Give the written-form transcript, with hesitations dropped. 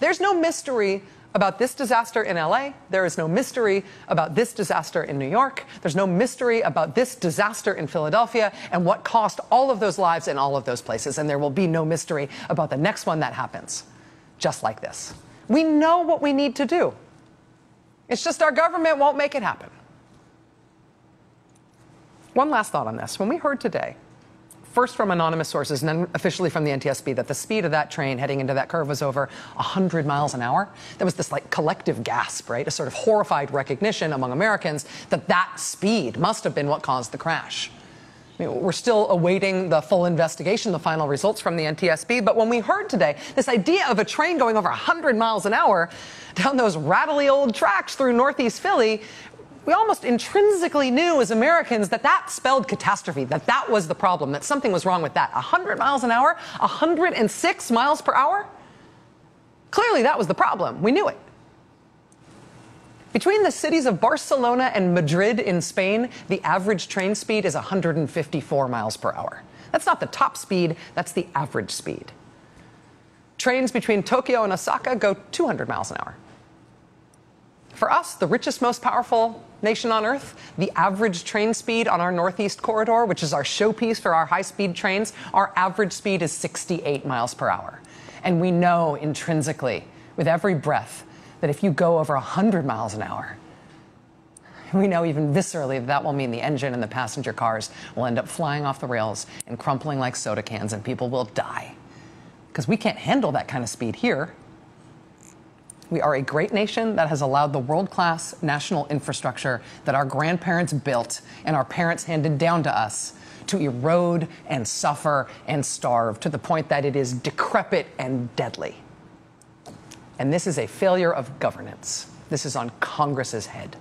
There's no mystery about this disaster in LA. There is no mystery about this disaster in New York. There's no mystery about this disaster in Philadelphia and what cost all of those lives in all of those places. And there will be no mystery about the next one that happens, just like this. We know what we need to do. It's just our government won't make it happen. One last thought on this. When we heard today, first from anonymous sources and then officially from the NTSB, that the speed of that train heading into that curve was over 100 miles an hour, there was this like collective gasp, right? A sort of horrified recognition among Americans that that speed must have been what caused the crash. I mean, we're still awaiting the full investigation, the final results from the NTSB. But when we heard today this idea of a train going over 100 miles an hour down those rattly old tracks through Northeast Philly, we almost intrinsically knew as Americans that that spelled catastrophe, that that was the problem, that something was wrong with that. 100 miles an hour, 106 miles per hour? Clearly that was the problem. We knew it. Between the cities of Barcelona and Madrid in Spain, the average train speed is 154 miles per hour. That's not the top speed, that's the average speed. Trains between Tokyo and Osaka go 200 miles an hour. For us, the richest, most powerful nation on Earth, the average train speed on our Northeast Corridor, which is our showpiece for our high-speed trains, our average speed is 68 miles per hour. And we know intrinsically, with every breath, that if you go over 100 miles an hour, we know even viscerally that that will mean the engine and the passenger cars will end up flying off the rails and crumpling like soda cans, and people will die. Because we can't handle that kind of speed here. We are a great nation that has allowed the world-class national infrastructure that our grandparents built and our parents handed down to us to erode and suffer and starve to the point that it is decrepit and deadly. And this is a failure of governance. This is on Congress's head.